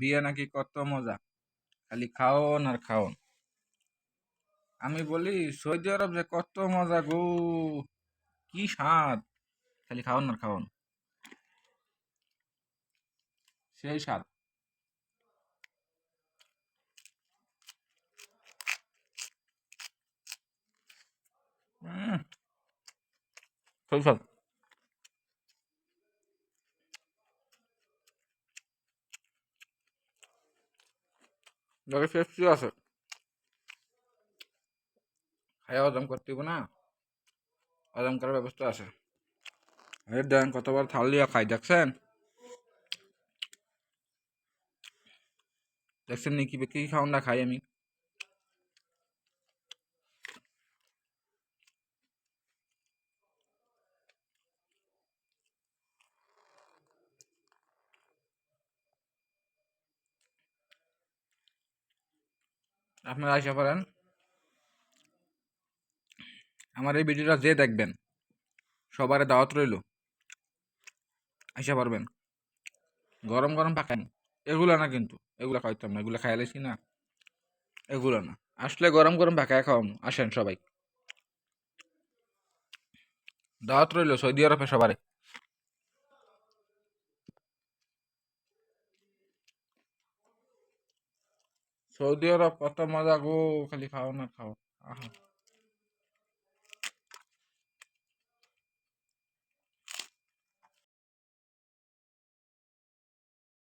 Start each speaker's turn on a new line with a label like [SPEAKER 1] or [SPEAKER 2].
[SPEAKER 1] বিয়ে নাকি কত মজা, খালি খাওন আর খাওন। আমি বলি সৌদি আরব যে কত মজা গো, কি স্বাদ, খালি খাওন আর খাওন, সেই স্বাদ। উম, সেই স্বাদ। লোকে টেস্টি আছে, খাইয়া হজম করতে হইব না, হজম করার ব্যবস্থা আছে। এই দেন কতবার থাল দিয়া খাই, দেখছেন? দেখছেন নি কি কি খাওন না খাই আমি। আপনারা আইসা পারেন, আমার এই ভিডিওটা যে দেখবেন সবারে দাওয়াত রইল, আইসা পারবেন। গরম গরম পাকেন, এগুলা না কিন্তু, এগুলা খাইতাম না, এগুলা খাইলেছি না, এগুলা না। আসলে গরম গরম পাকায় খাওয়াম, আসেন সবাই, দাওয়াত রইল সৌদি আরবে সবারে। সৌদি আরব কত মজা গো, খালি খাও না খাও। আহা।